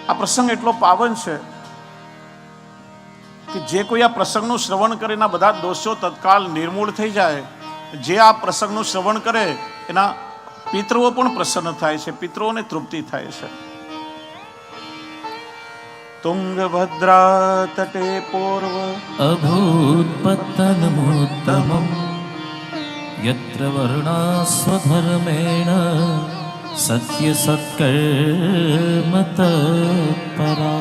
આ પ્રસંગ એટલો પાવન છે કે જે કોઈ આ પ્રસંગનું શ્રવણ કરે એના બધા દોષો તત્કાલ નિર્મૂળ થઈ જાય. જે આ પ્રસંગનું શ્રવણ કરે એના પિતૃઓ પણ પ્રસન્ન થાય છે, પિતૃઓને તૃપ્તિ થાય છે. તુંગભદ્રા તટે પૂર્વ અભૂત્પત્તનમોત્તમં યત્ર વર્ણા સ્વધર્મેણ સત્ય સત્કર્મ તત્પરા.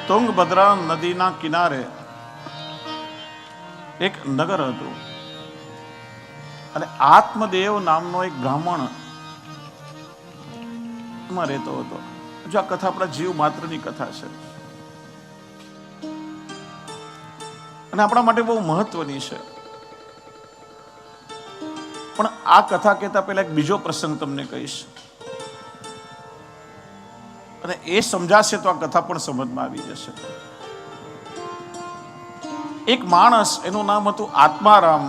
તુંગભદ્રા નદીના કિનારે એક નગર હતું અને આત્મદેવ નામનો એક બ્રાહ્મણ એમાં રહેતો હતો. જો આ કથા આપણા જીવ માત્રની કથા છે અને આપણા માટે બહુ મહત્વની છે. પણ આ કથા કહેતા પહેલા એક બીજો પ્રસંગ તમને કહીશ અને એ સમજાશે તો આ કથા પણ સમજમાં આવી જશે. એક માણસ, એનું નામ હતું આત્મારામ.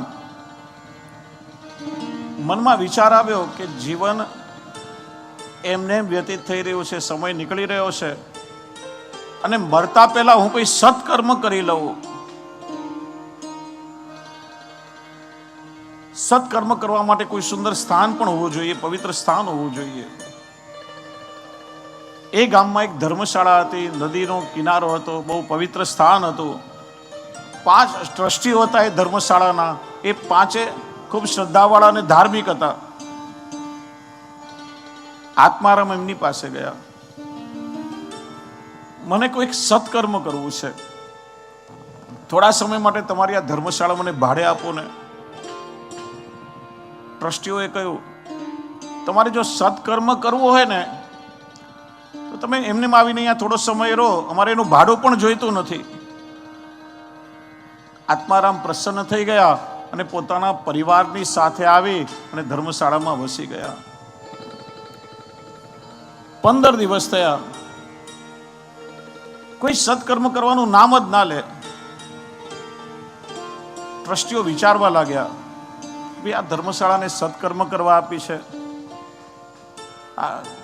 મનમાં વિચાર આવ્યો કે જીવન એમને વ્યતીત થઈ રહ્યું છે, સમય નીકળી રહ્યો છે અને મરતા પહેલા હું કોઈ સત્કર્મ કરી લઉં. સત્કર્મ કરવા માટે કોઈ સુંદર સ્થાન પણ હોવું જોઈએ, પવિત્ર સ્થાન હોવું જોઈએ. એ ગામમાં એક ધર્મશાળા હતી, નદીનો કિનારો હતો, બહુ પવિત્ર સ્થાન હતું. 5 ટ્રસ્ટીઓ હતા એ ધર્મશાળાના. એ 5 ખૂબ શ્રદ્ધાવાળા અને ધાર્મિક હતા. આત્મારામ એમની પાસે ગયા. મને કોઈક સત્કર્મ કરવું છે, થોડા સમય માટે તમારી આ ધર્મશાળા મને ભાડે આપો ને. ટ્રસ્ટીઓએ કહ્યું, તમારે જો સત્કર્મ કરવું હોય ને તો તમે એમને આવીને અહીંયા થોડો સમય રહો, અમારે એનું ભાડું પણ જોઈતું નથી. આત્મારામ પ્રસન્ન થઈ ગયા અને પોતાના પરિવારની સાથે આવી અને ધર્મશાળામાં વસી ગયા. 15 દિવસ થયા, કોઈ સત્કર્મ કરવાનું નામ જ ના લે. ટ્રસ્ટીઓ વિચારવા લાગ્યા, ભાઈ આ ધર્મશાળાને સત્કર્મ કરવા આપી છે,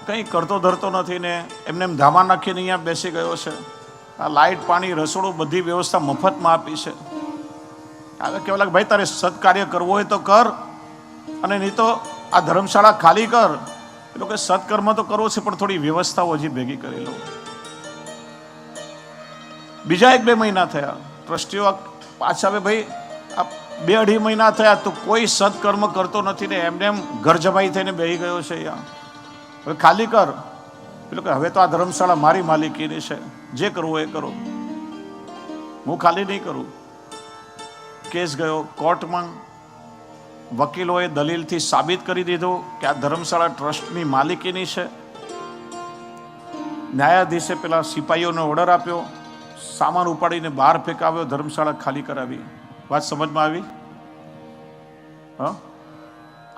કંઈ કરતો ધરતો નથી ને એમને એમ ધામા નાખીને અહીંયા બેસી ગયો છે. આ લાઇટ, પાણી, રસોડું બધી વ્યવસ્થા મફતમાં આપી છે. હવે કહેવા લાગે, ભાઈ તારે સત્કાર્ય કરવું હોય તો કર અને નહીં તો આ ધર્મશાળા ખાલી કર. એ લોકો સત્કર્મ તો કરવો છે પણ થોડી વ્યવસ્થાઓ હજી ભેગી કરી લો. બીજા 1-2 મહિના થયા. ટ્રસ્ટીઓ પાછા આવે, ભાઈ આ 2-2.5 મહિના થયા તો કોઈ સત્કર્મ કરતો નથી ને એમને એમ ઘર જમાઈ થઈને બેસી ગયો છે અહીંયા. હવે ખાલી કર. એટલે કે હવે તો આ ધર્મશાળા મારી માલિકીની છે, જે કરવું એ કરો, હું ખાલી નહીં કરું. કેસ ગયો કોર્ટમાં. વકીલોએ દલીલથી સાબિત કરી દીધું કે આ ધર્મશાળા ટ્રસ્ટની માલિકીની છે. ન્યાયાધીશે પેલા સિપાહીઓને ઓર્ડર આપ્યો, સામાન ઉપાડીને બહાર ફેંકાવ્યો, ધર્મશાળા ખાલી કરાવી. વાત સમજમાં આવી? હા.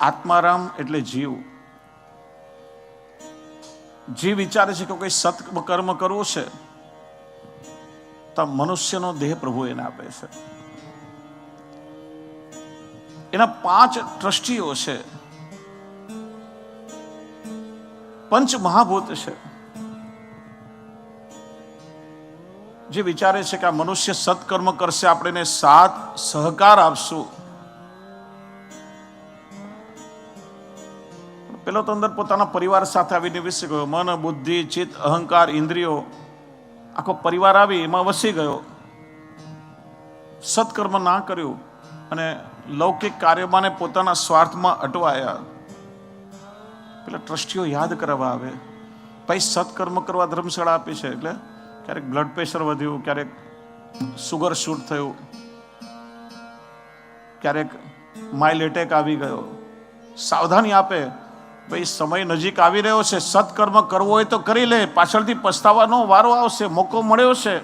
આત્મારામ એટલે જીવ. જીવ વિચારે છે કે કોઈ સત્કર્મ કરવું છે તો મનુષ્યનો દેહ પ્રભુ એને આપે છે. એના 5 ટ્રસ્ટીઓ છે, પંચ મહાભૂત છે, જે વિચારે છે કે આ મનુષ્ય સત્કર્મ કરશે, આપણે એને સાથ સહકાર આપશું. પેલો તો અંદર પોતાના પરિવાર સાથે આવીને વસી ગયો. મન, બુદ્ધિ, ચિત્ત, અહંકાર, ઇન્દ્રિયો, આખો પરિવાર આવી એમાં વસી ગયો. સત્કર્મ ના કર્યું અને લૌકિક કાર્યમાં ને પોતાના સ્વાર્થમાં અટવાયા. પેલા ટ્રસ્ટીઓ યાદ કરાવવા આવે, ભાઈ સત્કર્મ કરવા ધર્મશાળા આપી છે. એટલે ક્યારેક બ્લડ પ્રેશર વધ્યું, ક્યારેક સુગર શૂટ થયું, ક્યારેક માઇલ્ડ એટેક આવી ગયો. સાવધાની આપે, ભાઈ સમય નજીક આવી રહ્યો છે, સત્કર્મ કરવો હોય તો કરી લે, પાછળથી પસ્તાવાનો વારો આવશે, મોકો મળ્યો છે.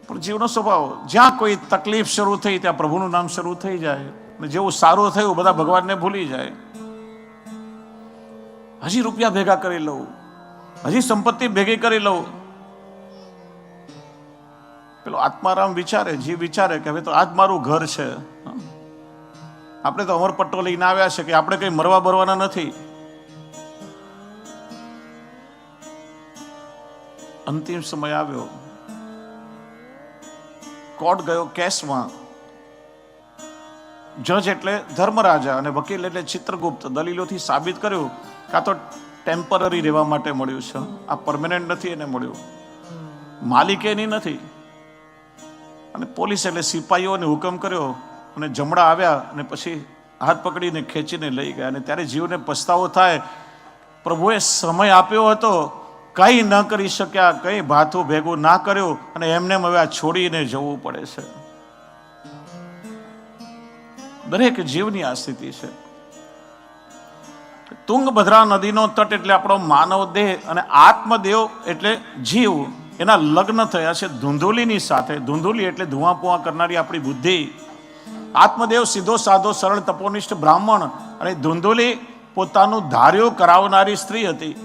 પણ જીવનો સ્વભાવ, જ્યાં કોઈ તકલીફ શરૂ થઈ ત્યાં પ્રભુનું નામ શરૂ થઈ જાય અને જેવું સારું થયું બધા ભગવાનને ભૂલી જાય. હજી રૂપિયા ભેગા કરી લઉં, હજી સંપત્તિ ભેગી કરી લઉં. પેલો આત્મારામ વિચારે, જીવ વિચારે કે હવે તો આજ મારું ઘર છે. આપણે તો અમરપટ્ટો લઈને આવ્યા છે કે આપણે કઈ મરવા બરવાના નથી. અંતિમ સમય આવ્યો, કોર્ટ ગયો કેસમાં. જજ એટલે ધર્મરાજા અને વકીલ એટલે ચિત્રગુપ્ત દલીલોથી સાબિત કર્યું કે આ તો ટેમ્પરરી રહેવા માટે મળ્યું છે, આ પરમેનન્ટ નથી એને મળ્યું, માલિકેની નથી. અને પોલીસ એટલે સિપાહીઓને હુકમ કર્યો અને જમણા આવ્યા અને પછી હાથ પકડીને ખેંચીને લઈ ગયા. અને ત્યારે જીવને પસ્તાવો થાય, પ્રભુએ સમય આપ્યો હતો, કંઈ ન કરી શક્યા, કંઈ ભાથું ભેગું ના કર્યું અને એમને હવે આ છોડીને જવું પડે છે. દરેક જીવની આ સ્થિતિ છે. તુંગભદ્રા નદીનો તટ એટલે આપણો માનવ દેહ અને આત્મદેવ એટલે જીવ, એના લગ્ન થયા છે ધુંધુલીની સાથે. ધુંધુલી એટલે ધુઆ પુઆ કરનારી આપણી બુદ્ધિ. આત્મદેવ સીધો સાધો સરળ તપોનિષ્ઠ બ્રાહ્મણ અને ધુંધુલી પોતાનું ધાર્યું કરાવનારી સ્ત્રી હતી.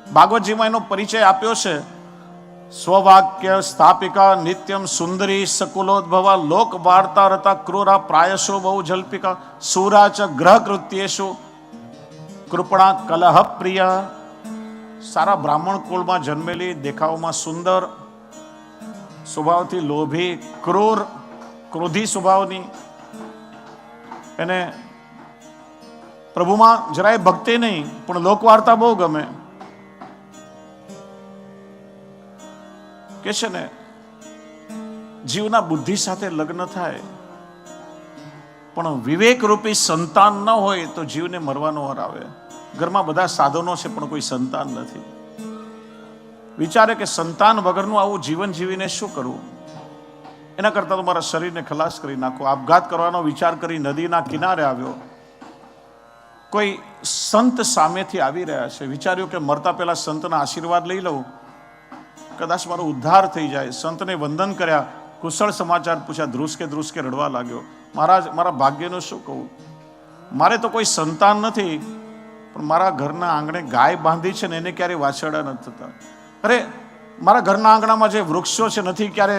ભાગવતજીમાં એનો પરિચય આપ્યો છે. સ્વવાક્ય સ્થાપિકા નિત્યમ સુંદરી સકુલોદ્ભવા લોક વાર્તા રતા ક્રૂરા પ્રાયશો બહુ જલ્પિકા સુરા ચ ગ્રહ કૃત્યેશુ કૃપણા કલહ પ્રિયા. સારા બ્રાહ્મણ કુળમાં જન્મેલી, દેખાવમાં સુંદર, સ્વભાવથી લોભી, ક્રૂર, ક્રોધી સ્વભાવની, એને પ્રભુમાં જરાય ભક્તિ નહીં પણ લોકવાર્તા બહુ ગમે. કે છે ને જીવના બુદ્ધિ સાથે લગ્ન થાય પણ વિવેક રૂપી સંતાન ન હોય તો જીવને મરવાનો વાર આવે. ઘરમાં બધા સાધનો છે પણ કોઈ સંતાન નથી. વિચારે કે સંતાન વગરનું આવું જીવન જીવીને શું કરવું? એના કરતા તો મારા શરીરને ખલાસ કરી નાખો. આપઘાત કરવાનો વિચાર કરી નદીના કિનારે આવ્યો. કોઈ સંત સામેથી આવી રહ્યા છે, વિચાર્યું કે મરતા પહેલા સંતના આશીર્વાદ લઈ લઉં, કદાચ મારો ઉદ્ધાર થઈ જાય. સંતને વંદન કર્યા, કુશળ સમાચાર પૂછ્યા, ધ્રુસકે રડવા લાગ્યો. મહારાજ, મારા ભાગ્યનું શું કહું? મારે તો કોઈ સંતાન નથી પણ મારા ઘરના આંગણે ગાય બાંધી છે ને એને ક્યારેય વાછરડા નથી થતા. અરે, મારા ઘરના આંગણામાં જે વૃક્ષો છે નથી ક્યારે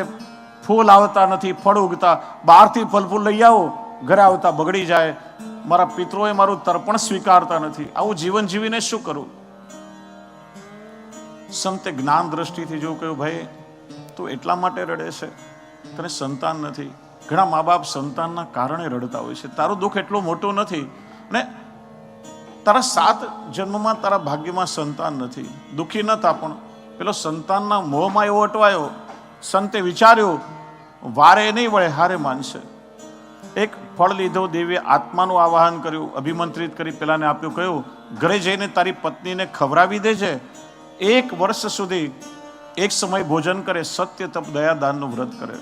ફૂલ આવતા, નથી ફળ ઉગતા. બહારથી ફલ ફૂલ લઈ આવો, ઘરે આવતા બગડી જાય. મારા પિતરોએ મારું તર્પણ સ્વીકારતા નથી. આવું જીવન જીવીને શું કરું? સંતે જ્ઞાન દ્રષ્ટિથી જો કહ્યું, ભાઈ તું એટલા માટે રડે છે, તને સંતાન નથી. ઘણા મા બાપ સંતાનના કારણે રડતા હોય છે. તારું દુઃખ એટલું મોટું નથી ને તારા 7 જન્મમાં તારા ભાગ્યમાં સંતાન નથી. દુઃખી ન થા, પણ પેલો સંતાનના મોહમાં એવો અટવાયો. સંતે વિચાર્યું વારે નહીં વળે હારે માનશે. એક ફળ લીધો, દેવીએ આત્માનું આવાહન કર્યું, અભિમંત્રિત કરી પેલાને આપ્યું, કહ્યું ઘરે જઈને તારી પત્નીને ખવડાવી દેજે. 1 વર્ષ સુધી એક સમય ભોજન કરે, સત્ય તપ દયા દાનનું વ્રત કરે.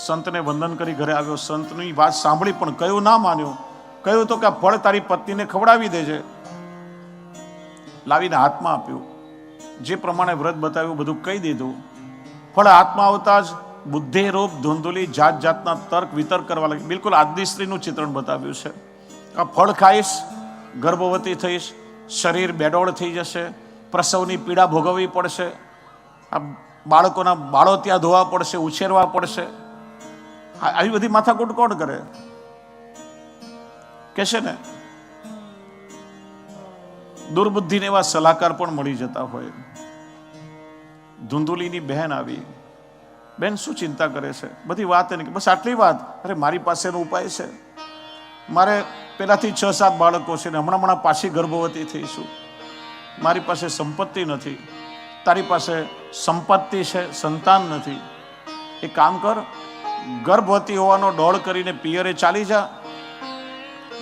સંતને વંદન કરી ઘરે આવ્યો. સંતની વાત સાંભળી પણ કયું ના માન્યું. કહ્યું તો કે આ ફળ તારી પત્નીને ખવડાવી દેજે. લાવીને હાથમાં આપ્યું. જે પ્રમાણે વ્રત બતાવ્યું બધું કહી દીધું. ફળ હાથમાં આવતા જ બુદ્ધિ રૂપ ધુંધુલી જાત જાતના તર્ક વિતર્ક કરવા લાગી. બિલકુલ આદિ સ્ત્રીનું ચિત્રણ બતાવ્યું છે. આ ફળ ખાઈશ, ગર્ભવતી થઈશ, શરીર બેડોળ થઈ જશે, પ્રસવની પીડા ભોગવવી પડશે, આ બાળકોના બાળો ત્યાં ધોવા પડશે, ઉછેરવા પડશે. આવી બધી માથાકૂટ કોણ કરે? કે છે ને દુર્બુદ્ધિને એવા સલાહકાર પણ મળી જતા હોય. ધુંધુલીની બહેન આવી. બેન શું ચિંતા કરે છે? બધી વાત એને કે બસ આટલી વાત. અરે મારી પાસેનો ઉપાય છે. મારે પેલાથી 6-7 બાળકો છે ને હમણાં પાછી ગર્ભવતી થઈશું. મારી પાસે સંપત્તિ નથી, તારી પાસે સંપત્તિ છે, સંતાન નથી. એક કામ કર, ગર્ભવતી હોવાનો ડોળ કરીને પિયરે ચાલી જા.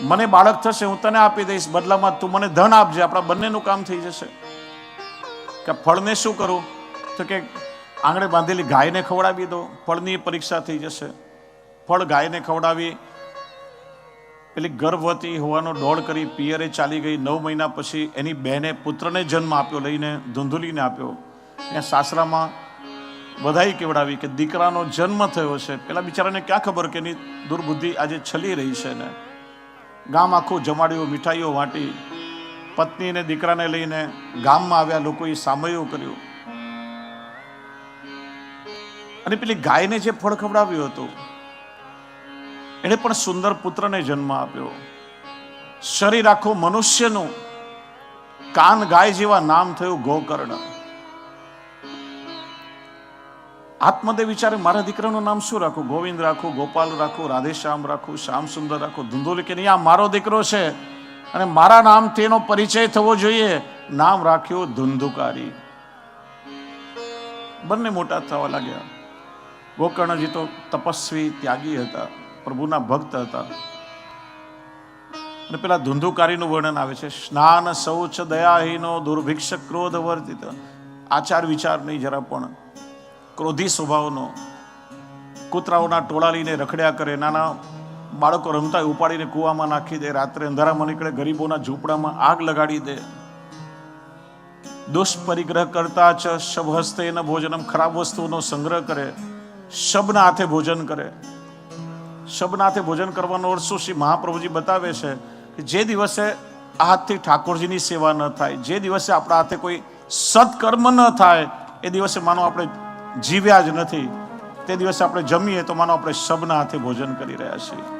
મને બાળક થશે, હું તને આપી દઈશ, બદલામાં તું મને ધન આપજે, આપણા બંનેનું કામ થઈ જશે. કે ફળને શું કરું? તો કે આંગણે બાંધેલી ગાયને ખવડાવી દો, ફળની પરીક્ષા થઈ જશે. ફળ ગાયને ખવડાવી, પેલી ગર્ભવતી હોવાનો ડોળ કરી પિયરે ચાલી ગઈ. 9 મહિના પછી એની બહેને પુત્રને જન્મ આપ્યો, લઈને ધુંધુલીને આપ્યો. ત્યાં સાસરામાં બધાઈ કેવડાવી કે દીકરાનો જન્મ થયો છે. પેલા બિચારાને ક્યાં ખબર કે એની દુર્બુદ્ધિ આજે છલી રહી છે ને. ગામ આખું જમાડ્યું, મીઠાઈઓ વાંટી. પત્નીને દીકરાને લઈને ગામમાં આવ્યા, લોકોએ સામયું કર્યું. અને પેલી ગાયને જે ફળ ખવડાવ્યું હતું એને પણ સુંદર પુત્રને જન્મ આપ્યો. શરીર આખું મનુષ્યનું, કાન ગાય જેવા, નામ થયું ગોકર્ણ. આત્મદેવ વિચારે મારા દીકરાનું નામ શું રાખું? ગોવિંદ રાખું, ગોપાલ રાખું, રાધેશ્યામ રાખું, શ્યામ સુંદર રાખું, ધુંધોલી કે નહીં, આ મારો દીકરો છે અને મારા નામ તેનો પરિચય થવો જોઈએ. નામ રાખ્યું ધુંધુકારી. બંને મોટા થવા લાગ્યા. ગોકર્ણજી તો તપસ્વી ત્યાગી હતા, પ્રભુના ભક્ત હતા. અને પેલા ધુંધુકારીનું વર્ણન આવે છે, સ્નાન શૌચ દયાહીનો દુર્ભિક્ષ ક્રોધ વર્તિત. આચાર વિચાર નહીં જરા પણ, ક્રોધી સ્વભાવનો, કૂતરાઓના ટોળા લઈને રખડ્યા કરે, નાના બાળકો રમતા ઉપાડીને કૂવામાં નાખી દે, રાત્રે અંધારામાં નીકળે, ગરીબોના ઝૂંપડામાં આગ લગાડી દે, દુષ્પરિગ્રહ કરતા ચ શબહસ્તેન ભોજનમ, ખરાબ વસ્તુઓનો સંગ્રહ કરે, શબના હાથે ભોજન કરે. શબના હાથે ભોજન કરવાનો અર્થ શું? શ્રી મહાપ્રભુજી બતાવે છે કે જે દિવસે આ હાથથી ઠાકોરજીની સેવા ન થાય, જે દિવસે આપણા હાથે કોઈ સત્કર્મ ન થાય, એ દિવસે માનો આપણે જીવ્યા જ નથી. તે દિવસે આપણે જમીએ તો માનો આપણે શબના હાથે ભોજન કરી રહ્યા છીએ.